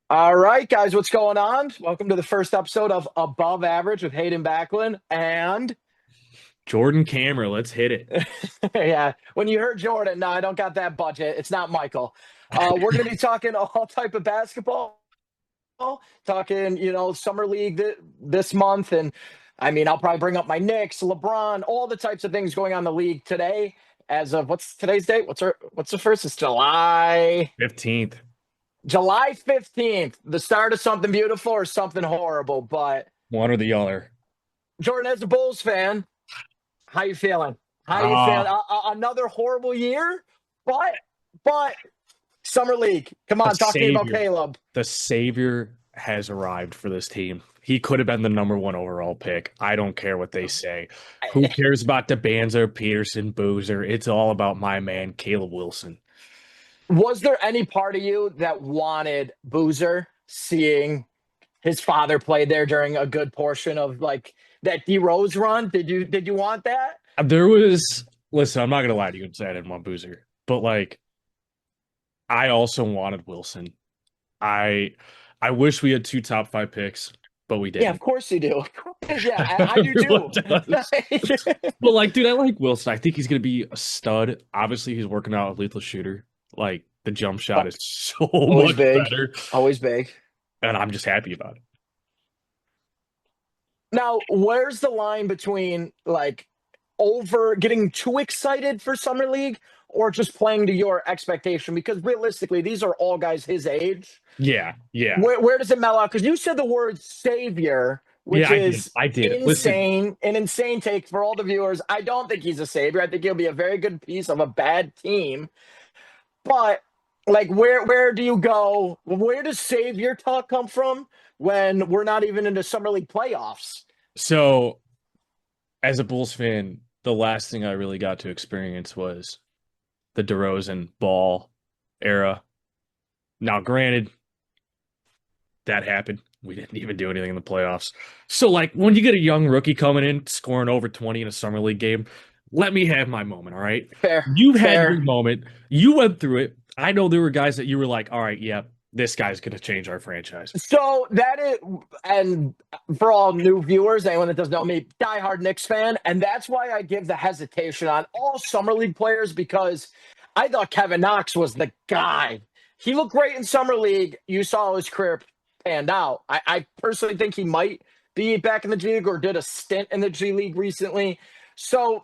All right, guys, what's going on? Welcome to the first episode of Above Average with Hayden Backlund. And Jordan Kammer, let's hit it. yeah, when you heard Jordan, no, I don't got that budget. It's not Michael. We're going to be talking all type of basketball, talking, summer league this month. And I mean, I'll probably bring up my Knicks, LeBron, all the types of things going on in the league today. As of what's today's date? What's the first? It's15th. July 15th, the start of something beautiful or something horrible. But One or the other. Jordan, as a Bulls fan, how you feeling? How you feeling? Ah, Another horrible year, but summer league. Come the on, talk to me about savior. Caleb. The savior has arrived for this team. He could have been the number one overall pick. I don't care what they say. Who cares about DeBanzer, Peterson, Boozer? It's all about my man, Caleb Wilson. Was there any part of you that wanted Boozer seeing his father play there during a good portion of like that D Rose run? Did you want that? Listen, I'm not gonna lie to you and say I didn't want Boozer, but like I also wanted Wilson. I I wish we had two top five picks, but we Yeah, of didn't. course you do. Yeah, I do too. Everyone does. But like, dude, I like Wilson. I think he's gonna be a stud. Obviously, he's working out with lethal shooter. Like the jump shot is so Always much big. better, Always big. and I'm just happy about it. Now, where's the line between like over getting too excited for summer league or just playing to your expectation? Because realistically, these are all guys his age. Yeah, yeah, Where does it mellow out? Because you said the word savior, yeah. which I did. is I did. Listen, insane, an insane take for all the viewers. I don't think he's a savior. I think he'll be a very good piece of a bad team. But like, where do you go? Where does savior talk come from when we're not even into summer league playoffs? so as a Bulls fan, the last thing I really got to experience was the DeRozan Ball era. Now, granted, that happened. We didn't even do anything in the playoffs. So, like, when you get a young rookie coming in, scoring over 20 in a summer league game, let me have my moment, all right? Fair, You had your fair. moment. You went through it. I know there were guys that you were like, all right, yeah, this guy's going to change our franchise. So that is, and for all new viewers, anyone that doesn't know me, diehard Knicks fan, and that's why I give the hesitation on all summer league players because I thought Kevin Knox was the guy. He looked great in summer league. You saw his career panned out. I personally think he might be back in the G League or did a stint in the G League recently. So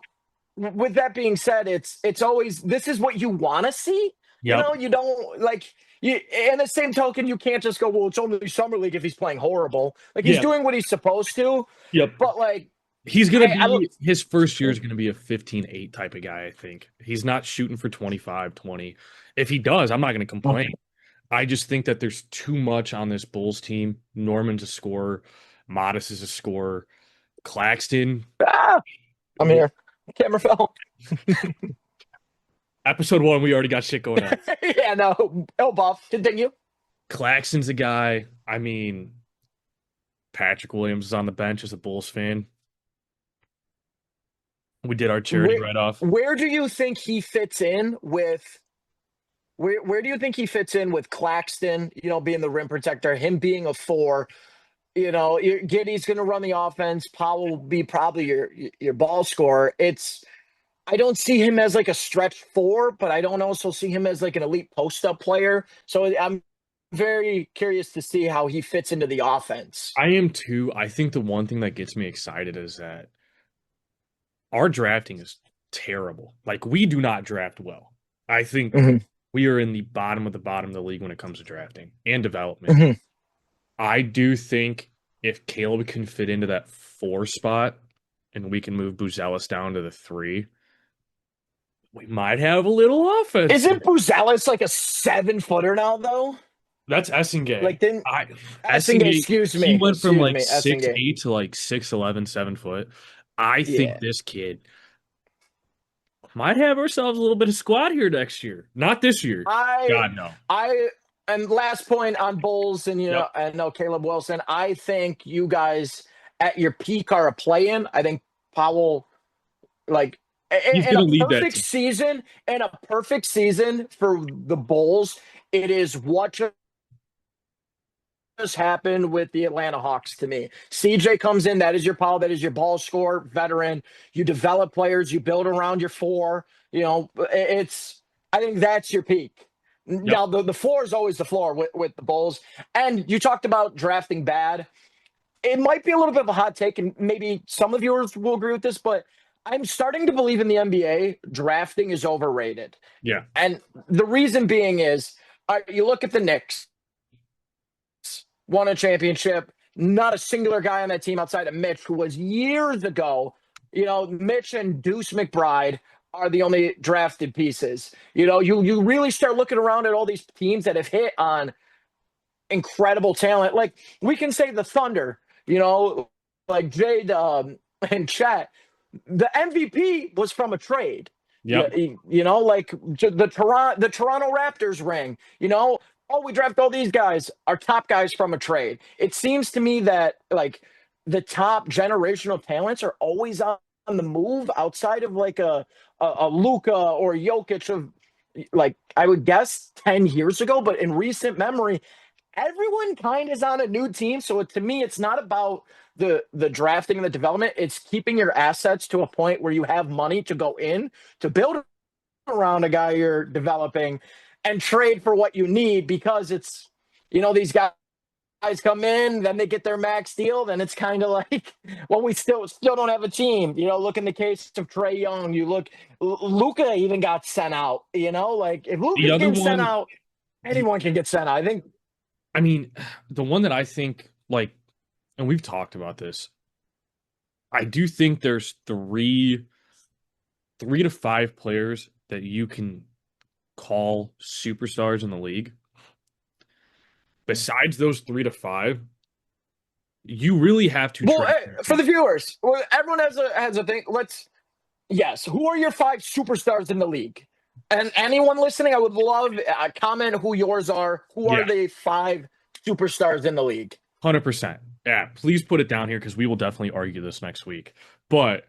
with that being said, it's always this is what you want to see. Yep. You don't like you. In the same token, you can't just go, well, it's only summer league if he's playing horrible. Like he's Yeah. doing what he's supposed to, Yep. but like He's going to I look. be, his first year is going to be a 15-8 type of guy, I think. He's not shooting for 25, 20. If he does, I'm not going to complain. I just think that there's too much on this Bulls team. Norman's a scorer. Modest is a scorer. Claxton. Ah, I'm here. Camera fell. Episode one, we already got shit going on. Yeah, no. Oh, buff. Continue. Claxton's a guy. I mean, Patrick Williams is on the bench as a Bulls fan. We did our charity Where write-off. where do you think he fits in with? Where do you think he fits in with Claxton? Being the rim protector, him being a four. Giddy's going to run the offense. Powell will be probably your ball scorer. I don't see him as like a stretch four, but I don't also see him as like an elite post up player. So I'm very curious to see how he fits into the offense. I am too. I think the one thing that gets me excited is that our drafting is terrible. Like, we do not draft well. I think Mhm, we are in the bottom of the league when it comes to drafting and development. mhm. I do think if Caleb can fit into that four spot and we can move Buzelis down to the three, we might have a little offense Isn't here. Buzelis like a 7-footer now though? That's Essengay. Like didn't I Essengay? Essengay, he went from Excuse like me, six Essengay. eight to like 6'11", 7 foot. I think Yeah. this kid might have ourselves a little bit of squad here next year. Not this year. I God no. I and last point on Bulls and Yep. I know Caleb Wilson. I think you guys at your peak are a play-in. I think Powell like He's in gonna a lead that perfect team. season, for the Bulls, it is what just happened with the Atlanta Hawks to me. CJ comes in, that is your power, that is your ball scorer, veteran. You develop players, you build around your four. You know, I think that's your peak. Yep. Now, the floor is always the floor with the Bulls. And you talked about drafting bad. It might be a little bit of a hot take, and maybe some of viewers will agree with this, but I'm starting to believe in the NBA, drafting is overrated. Yeah. And the reason being is, you look at the Knicks, won a championship, not a singular guy on that team outside of Mitch, who was years ago. You know, Mitch and Deuce McBride are the only drafted pieces. You know, you really start looking around at all these teams that have hit on incredible talent. Like, we can say the Thunder, you know, like Jade and Chet. The MVP was from a trade. Yep. You know, like the Toronto Raptors ring, you know, oh, we draft all these guys, our top guys from a trade. It seems to me that, like, the top generational talents are always on the move outside of like a Luka or Jokic of, like, I would guess 10 years ago, but in recent memory, everyone kind of is on a new team. So to me, it's not about the drafting and the development. It's keeping your assets to a point where you have money to go in to build around a guy you're developing and trade for what you need, because it's, you know, these guys come in, then they get their max deal, then it's kind of like, well, we still don't have a team. You know, look in the case of Trae Young, you look, Luka even got sent out, you know, like if Luka's getting sent out, anyone can get sent out. I mean, the one that I think, like, and we've talked about this, I do think there's three to five players that you can call superstars in the league. Besides those 3 to 5, you really have to. Well, for the viewers, everyone has a thing. Yes. Who are your 5 superstars in the league? And anyone listening, I would love a comment who yours are. Who are the 5 superstars in the league? 100%. Yeah, please put it down here because we will definitely argue this next week. But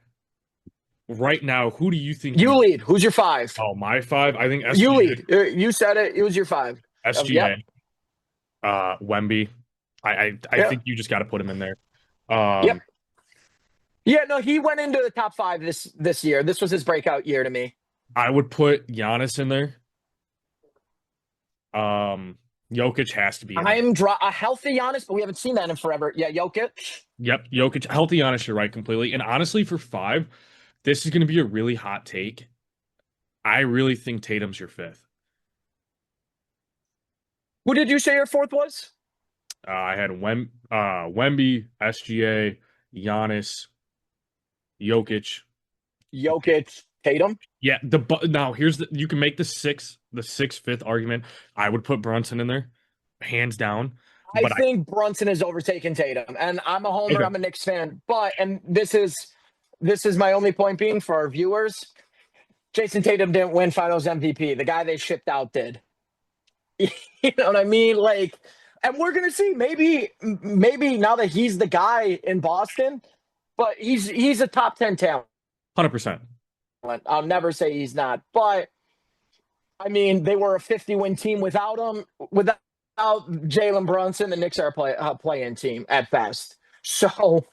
right now, who do you think you lead? Who's your 5? Oh, my 5? I think SGA. You lead. You said it. It was your 5. SGA. Wemby. I think you just got to put him in there. Yep. Yeah, no, he went into the top 5 this year. This was his breakout year to me. I would put Giannis in there. Jokic has to be in there. A healthy Giannis, but we haven't seen that in forever. Yeah, Jokic. Yep, Jokic. Healthy Giannis, you're right completely. And honestly, for 5, this is going to be a really hot take. I really think Tatum's your 5th. Who did you say your 4th was? I had Wemby, SGA, Giannis, Jokic. Tatum. Yeah, now here's you can make the 6th, 5th argument. I would put Brunson in there, hands down. I think Brunson has overtaken Tatum, and I'm a homer. Okay. I'm a Knicks fan, and this is my only point being for our viewers. Jason Tatum didn't win Finals MVP. The guy they shipped out did. You know what I mean? Like, and we're gonna see. Maybe now that he's the guy in Boston, but he's a top 10 talent. 100%. I'll never say he's not, but I mean, they were a 50-win team without him. Without Jalen Brunson, the Knicks are a play-in team at best. So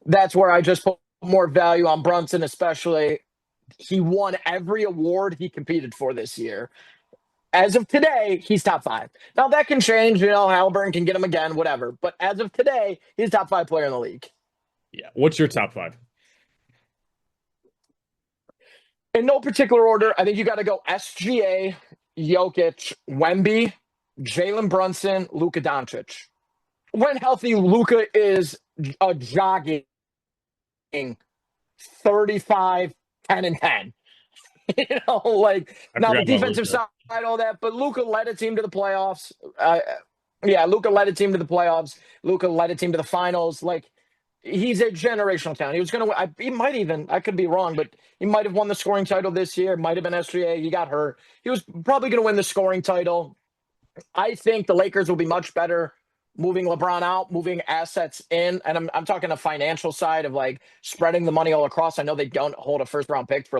that's where I just put more value on Brunson, especially. He won every award he competed for this year. As of today, he's top 5. Now, that can change. You know, Halliburton can get him again, whatever. But as of today, he's top 5 player in the league. Yeah. What's your top 5? In no particular order, I think you got to go SGA, Jokic, Wemby, Jalen Brunson, Luka Doncic. When healthy, Luka is a jogging 35, 10, and 10. You know, like, now the defensive side, all that, but Luka led a team to the playoffs. Luka led a team to the playoffs. Luka led a team to the finals. Like, he's a generational talent. He was going to. He might even. I could be wrong, but he might have won the scoring title this year. Might have been SGA. He got hurt. He was probably going to win the scoring title. I think the Lakers will be much better moving LeBron out, moving assets in, and I'm talking the financial side of, like, spreading the money all across. I know they don't hold a first round pick for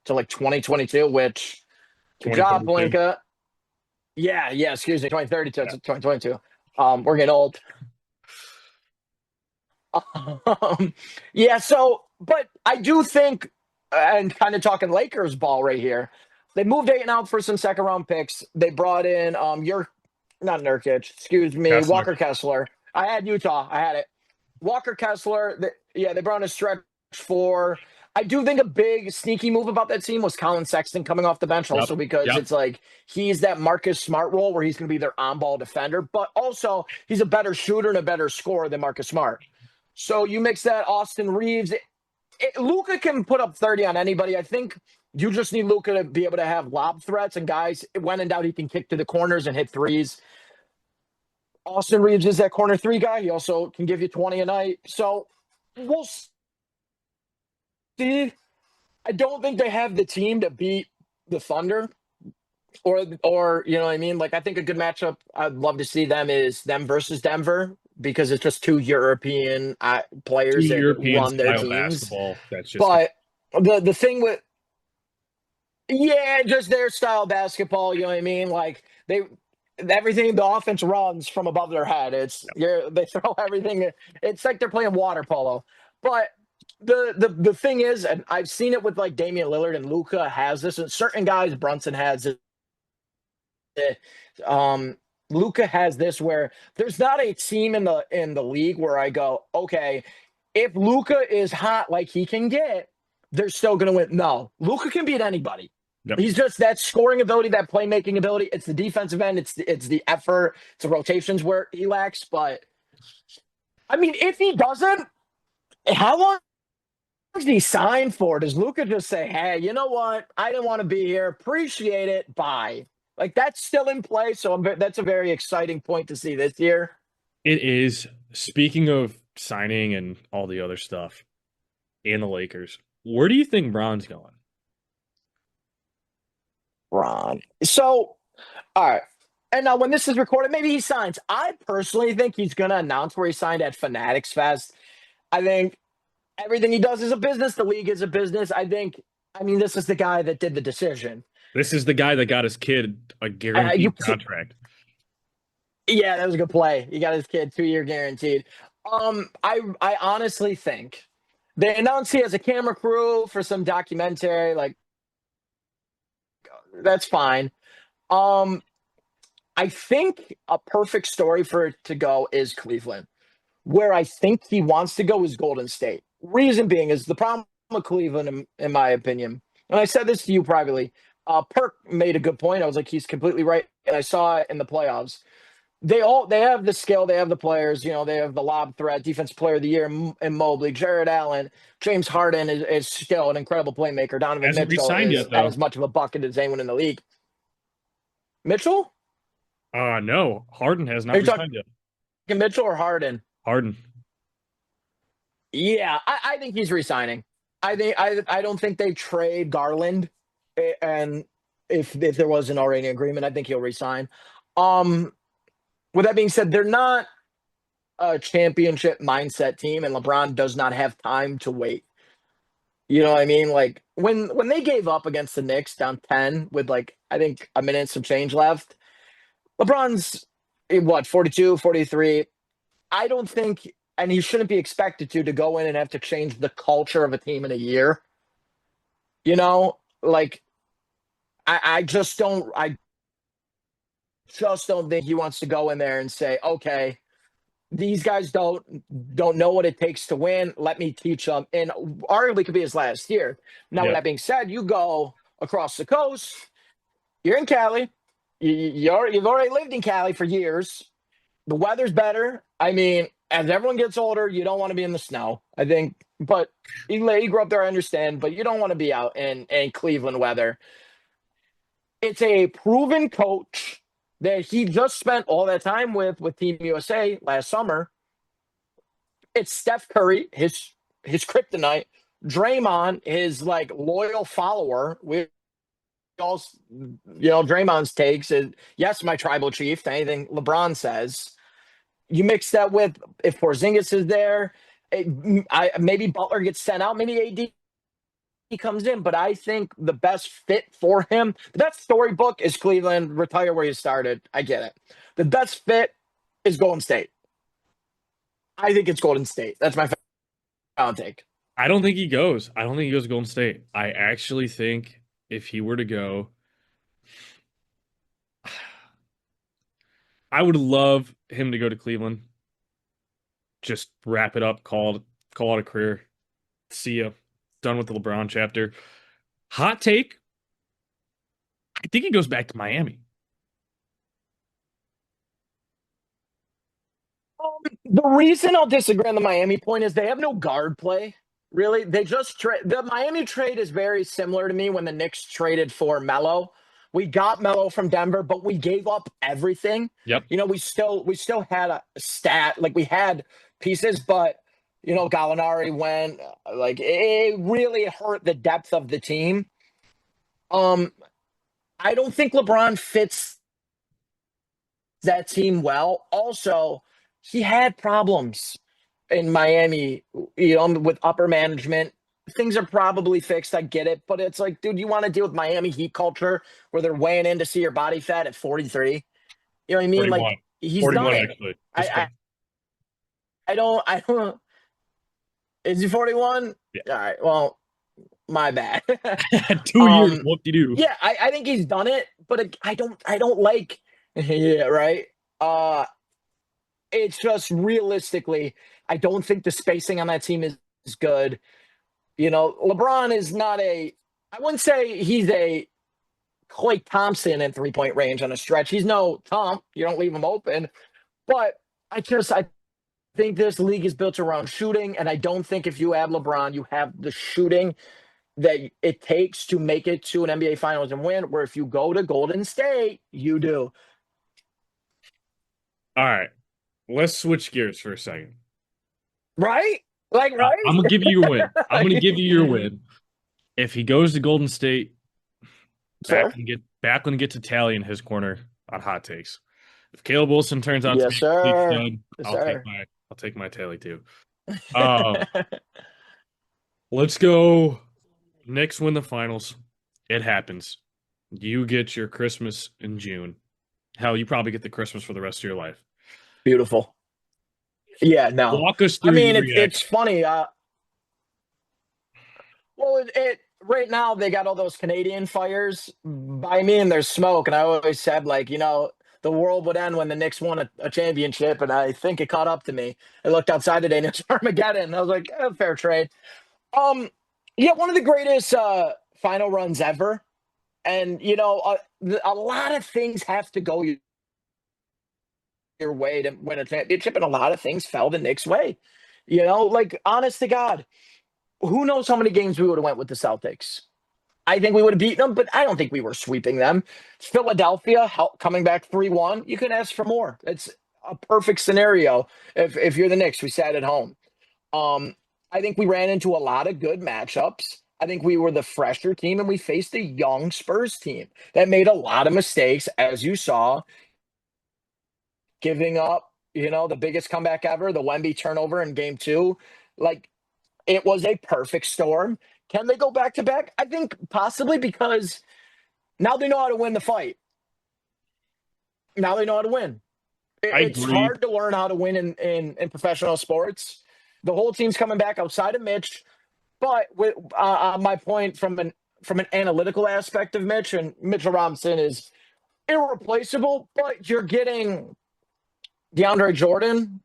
till 2022, which good job, Blinka. Yeah, excuse me, 2032, 2022. We're getting old. Yeah, so, but I do think, and kind of talking Lakers ball right here, they moved Ayton out for some second round picks. They brought in your not Nurkic, excuse me, Kessler. Walker Kessler. I had Utah. I had it. Walker Kessler. Yeah, they brought in a stretch four. I do think a big sneaky move about that team was Colin Sexton coming off the bench, Yep. also because Yep. it's like he's that Marcus Smart role where he's going to be their on-ball defender, but also he's a better shooter and a better scorer than Marcus Smart. So you mix that Austin Reeves. Luka can put up 30 on anybody. I think you just need Luka to be able to have lob threats, and guys, when in doubt, he can kick to the corners and hit threes. Austin Reeves is that corner three guy. He also can give you 20 a night. So we'll see. I don't think they have the team to beat the Thunder, or you know what I mean. Like I think a good matchup I'd love to see them is them versus Denver because it's just two European players Two that European run their style teams. basketball. That's just But the thing with just their style basketball, you know what I mean? Like everything the offense runs from above their head. They throw everything. It's like they're playing water polo. But the thing is, and I've seen it with like Damian Lillard and Luka has this, and certain guys, Brunson has it. Luka has this where there's not a team in the league where I go, okay, if Luka is hot like he can get, they're still gonna win. No, Luka can beat anybody. Yep. He's just that scoring ability, that playmaking ability. It's the defensive end. It's the effort. It's the rotations where he lacks. But I mean, if he doesn't, how long does he sign for? Does Luka just say, "Hey, you know what? I didn't want to be here. Appreciate it. Bye." Like that's still in play. So that's a very exciting point to see this year. It is. Speaking of signing and all the other stuff, and the Lakers, where do you think Bron's going? Ron. So, all right. And now when this is recorded, maybe he signs. I personally think he's going to announce where he signed at Fanatics Fest. I think everything he does is a business. The league is a business. I mean, this is the guy that did the decision. This is the guy that got his kid a guaranteed contract. Yeah, that was a good play. He got his kid 2-year guaranteed. I honestly think they announced he has a camera crew for some documentary. Like, that's fine. I think a perfect story for it to go is Cleveland. Where I think he wants to go is Golden State. Reason being is the problem with Cleveland, in my opinion, and I said this to you privately. Perk made a good point. I was like, he's completely right, and I saw it in the playoffs. They have the skill, they have the players. You know, they have the lob threat, defensive player of the year in Mobley, Jared Allen, James Harden is still an incredible playmaker. Donovan Hasn't Mitchell re-signed is yet, though. as much of a bucket as anyone in the league. Mitchell? No, Harden has not Are you re-signed yet. talking Mitchell or Harden? Harden. Yeah, I think he's resigning. I don't think they trade Garland, and if there wasn't already an agreement, I think he'll resign. With that being said, they're not a championship mindset team, and LeBron does not have time to wait. You know what I mean? Like when they gave up against the Knicks down 10 with like I think a minute and some change left, LeBron's what 42, 43. I don't think, and he shouldn't be expected to go in and have to change the culture of a team in a year. You know, like I just don't. I just don't think he wants to go in there and say, okay, these guys don't know what it takes to win. Let me teach them. And arguably could be his last year. Now, with that being said, you go across the coast. You're in Cali. You've already lived in Cali for years. The weather's better. I mean, as everyone gets older, you don't want to be in the snow. I think, but you grew up there, I understand, but you don't want to be out in Cleveland weather. It's a proven coach that he just spent all that time with Team USA last summer. It's Steph Curry, his kryptonite. Draymond, his like loyal follower. We all, Draymond's takes is yes, my tribal chief to anything LeBron says. You mix that with if Porzingis is there, maybe Butler gets sent out, maybe AD he comes in, but I think the best fit for him, the best storybook is Cleveland, retire where you started. I get it. The best fit is Golden State. I think it's Golden State. That's my final take. I don't think he goes. I don't think he goes to Golden State. I actually think if he were to go, I would love him to go to Cleveland. Just wrap it up, call it a career. See ya. Done with the LeBron chapter. Hot take. I think he goes back to Miami. The reason I'll disagree on the Miami point is they have no guard play. Really, they just trade. The Miami trade is very similar to me when the Knicks traded for Melo. We got Melo from Denver, but we gave up everything. Yep. We still had a stat, like we had pieces, but Gallinari went, like it really hurt the depth of the team. I don't think LeBron fits that team well. Also, he had problems in Miami, with upper management. Things are probably fixed. I get it. But it's like, dude, you want to deal with Miami Heat culture where they're weighing in to see your body fat at 43? You know what I mean? 41. Like, he's 41, done it. actually. I don't. Is he 41? Yeah. All right. Well, my bad. 2 years. Whoop-de-doo. Yeah, I think he's done it, but I don't like. Yeah, right. It's just realistically, I don't think the spacing on that team is good. LeBron is not I wouldn't say he's a Klay Thompson in 3-point range on a stretch. He's no Tom. You don't leave him open. But I think this league is built around shooting, and I don't think if you add LeBron, you have the shooting that it takes to make it to an NBA Finals and win, where if you go to Golden State, you do. All right. Let's switch gears for a second. Right? Like, right? I'm going to give you your win. I'm going to give you your win. If he goes to Golden State, Sure. Backlund gets a tally in his corner on hot takes. If Caleb Wilson turns out to be sir. a complete Yes, stud, sir. I'll take my tally too. Let's go. Knicks win the finals. It happens. You get your Christmas in June. Hell, you probably get the Christmas for the rest of your life. Beautiful. Yeah, no. Walk us through. I mean, it's funny. Well, it right now they got all those Canadian fires. By me, and there's smoke. And I always said, like, the world would end when the Knicks won a championship. And I think it caught up to me. I looked outside today and it's Armageddon. I was like, fair trade. Yeah, one of the greatest final runs ever. And, a lot of things have to go your way to win a championship, and a lot of things fell the Knicks' way. Like, honest to God, who knows how many games we would have went with the Celtics? I think we would have beaten them, but I don't think we were sweeping them. Philadelphia coming back 3-1. You can ask for more. It's a perfect scenario if you're the Knicks. We sat at home. I think we ran into a lot of good matchups. I think we were the fresher team, and we faced a young Spurs team that made a lot of mistakes, as you saw, giving up, the biggest comeback ever, the Wemby turnover in game 2. Like, it was a perfect storm. Can they go back-to-back? I think possibly, because now they know how to win the fight. Now they know how to win. It's hard to learn how to win in professional sports. The whole team's coming back outside of Mitch. But my point from an analytical aspect of Mitch, and Mitchell Robinson is irreplaceable, but you're getting DeAndre Jordan.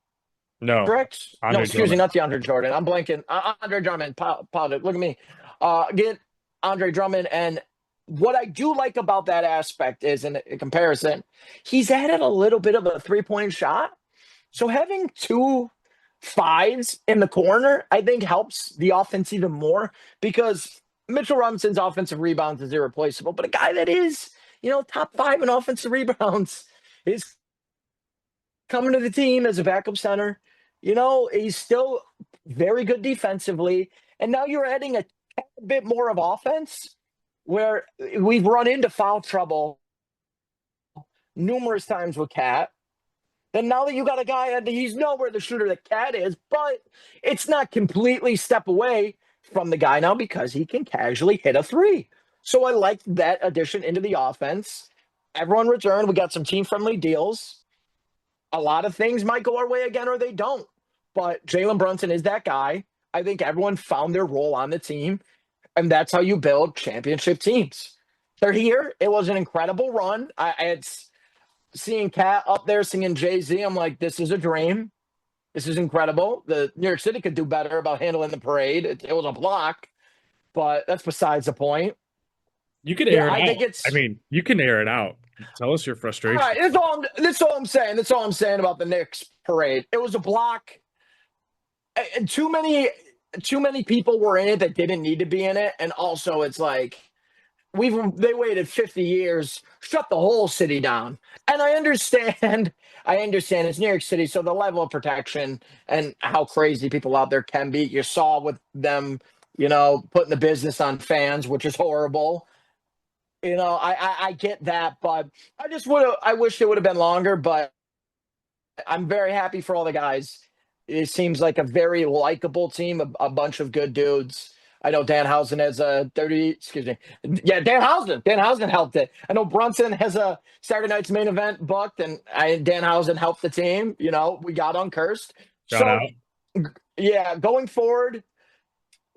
No. Correct? No, excuse me, not DeAndre Jordan. I'm blanking. Andre Drummond. Look at me. Get Andre Drummond. And what I do like about that aspect is, in comparison, he's added a little bit of a three-point shot. So having 2 5s in the corner, I think, helps the offense even more, because Mitchell Robinson's offensive rebounds is irreplaceable. But a guy that is, top 5 in offensive rebounds is coming to the team as a backup center. He's still very good defensively. And now you're adding a bit more of offense, where we've run into foul trouble numerous times with Cat. Then now that you got a guy, he's nowhere the shooter that Cat is, but it's not completely step away from the guy now, because he can casually hit a 3. So I like that addition into the offense. Everyone returned. We got some team-friendly deals. a lot of things might go our way again or they don't. But Jalen Brunson is that guy. I think everyone found their role on the team, and that's how you build championship teams. They're here. It was an incredible run. It's seeing Cat up there singing Jay-Z. I'm like, this is a dream. This is incredible. The New York City could do better about handling the parade. It was a block, but that's besides the point. You can Yeah, air it I out. think it's I mean, you can air it out. Tell us your all frustration. right. That's all I'm saying. That's all I'm saying about the Knicks parade. It was a block. And too many people were in it that didn't need to be in it. And also it's like they waited 50 years, shut the whole city down. And I understand it's New York City, so the level of protection and how crazy people out there can be. You saw with them, putting the business on fans, which is horrible. I get that, but I wish it would have been longer, but I'm very happy for all the guys. It seems like a very likable team, a bunch of good dudes. I know Danhausen has a 30, excuse me. Yeah, Danhausen helped it. I know Brunson has a Saturday night's main event booked, and Danhausen helped the team. We got uncursed. Shout So, out. yeah, going forward,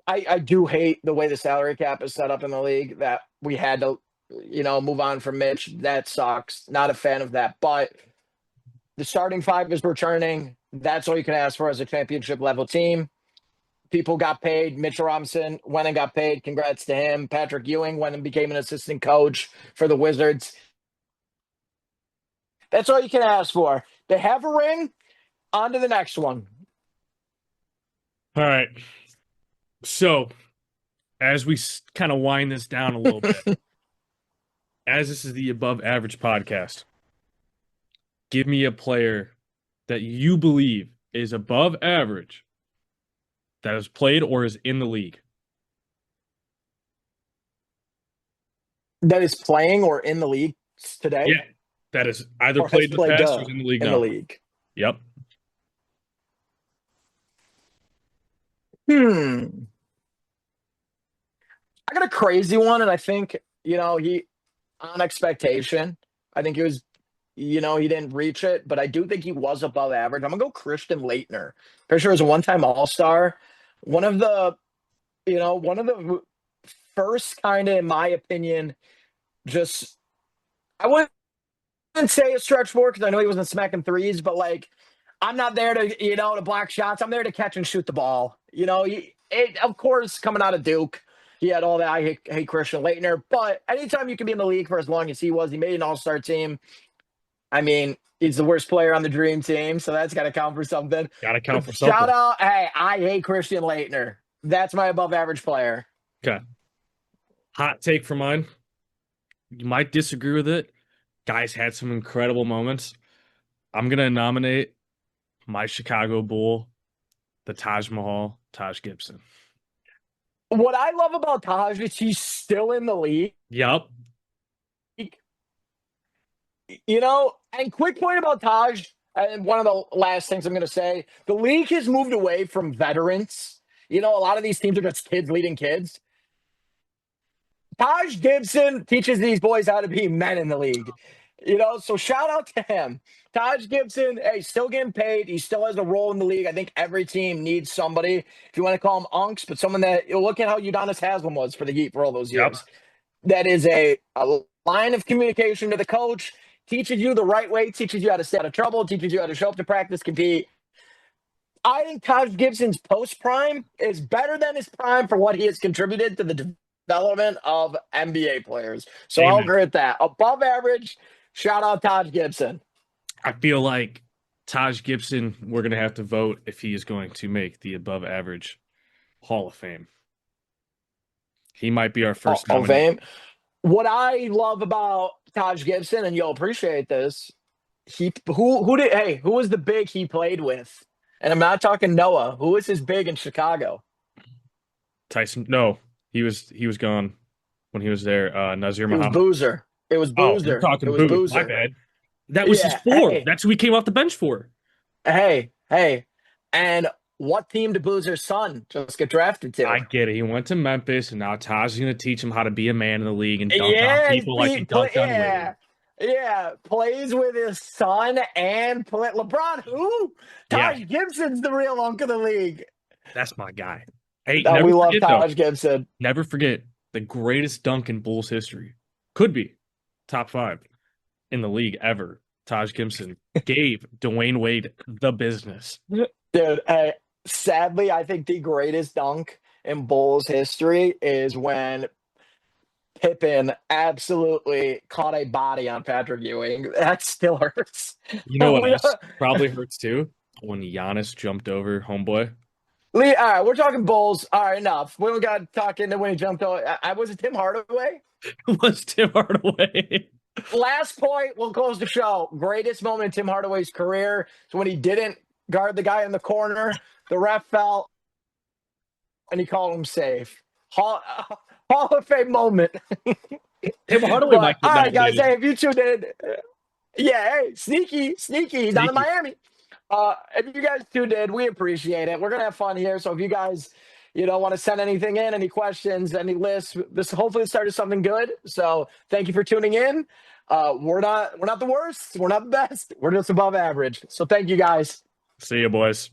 I do hate the way the salary cap is set up in the league, that we had to, move on from Mitch. That sucks. Not a fan of that. But the starting five is returning. That's all you can ask for as a championship level team. People got paid. Mitchell Robinson went and got paid. Congrats to him. Patrick Ewing went and became an assistant coach for the Wizards. That's all you can ask for. They have a ring. On to the next one. All right. So, as we kind of wind this down a little bit, as this is the above average podcast, give me a player that you believe is above average that has played or is in the league. That is playing or in the league today? Yeah. That is either Or played has in the played past or is in the league now. Yep. I got a crazy one, and I think, he on expectation. I think he was, he didn't reach it, but I do think he was above average. I'm gonna go Christian Leitner. Pretty sure he was a one-time All-Star. One of the, one of the first kind of, in my opinion, just I wouldn't say a stretch four because I know he wasn't smacking threes, but like I'm not there to, to block shots. I'm there to catch and shoot the ball. Of course, coming out of Duke, he had all that. I hate Christian Leitner, but anytime you can be in the league for as long as he was, he made an all-star team. I mean, he's the worst player on the dream team, so that's got to count for something. Got to count for Shout something. out, hey, I hate Christian Leitner. That's my above average player. Okay. Hot take for mine. You might disagree with it. Guys had some incredible moments. I'm going to nominate my Chicago Bull, the Taj Mahal, Taj Gibson. What I love about Taj is he's still in the league. Yep. And quick point about Taj, and one of the last things I'm going to say, the league has moved away from veterans. A lot of these teams are just kids leading kids. Taj Gibson teaches these boys how to be men in the league. So shout out to him. Taj Gibson, hey, still getting paid. He still has a role in the league. I think every team needs somebody, if you want to call him unks, but someone that, look at how Udonis Haslem was for the Heat for all those years. Yep. That is a line of communication to the coach, teaches you the right way, teaches you how to stay out of trouble, teaches you how to show up to practice, compete. I think Taj Gibson's post-prime is better than his prime for what he has contributed to the development of NBA players. So Amen. I'll agree with that. Above average, shout out Taj Gibson. I feel like Taj Gibson, we're going to have to vote if he is going to make the above average Hall of Fame. He might be our first Hall of Fame. What I love about Taj Gibson, and you'll appreciate this, who was the big he played with? And I'm not talking Noah. Who was his big in Chicago? Tyson. No, he was gone when he was there. Nazir Muhammad. Boozer. It was Boozer. You're talking Boozer. My bad. That was his four. Hey. That's who he came off the bench for. Hey. And what team did Boozer's son just get drafted to? I get it. He went to Memphis, and now Taj is going to teach him how to be a man in the league and dunk on people like he dunked on Wade. Yeah, plays with his son and LeBron. Who? Yeah, Taj Gibson's the real unk of the league. that's my guy. Hey, No, never we love forget though. Taj Gibson. Never forget the greatest dunk in Bulls history. Could be top 5 in the league ever. Taj Gibson gave Dwayne Wade the business. Dude, sadly, I think the greatest dunk in Bulls history is when Pippen absolutely caught a body on Patrick Ewing. That still hurts. You know what We, else probably hurts too? When Giannis jumped over homeboy. Lee, all right, we're talking Bulls. All right, enough. We don't got to talk into when he jumped over. I was it Tim Hardaway? Was Tim Hardaway. Last point, we'll close the show. Greatest moment in Tim Hardaway's career is when he didn't guard the guy in the corner. The ref fell, and he called him safe. Hall of Fame moment. Tim Hardaway But might all get right, guys. nominated. Hey, if you tuned in, yeah, hey, sneaky. He's down in Sneaky. Miami. If you guys tuned in, we appreciate it. We're gonna have fun here. So if you guys, want to send anything in, any questions, any lists, this hopefully started something good. So thank you for tuning in. We're not the worst. We're not the best. We're just above average. So thank you guys. See you, boys.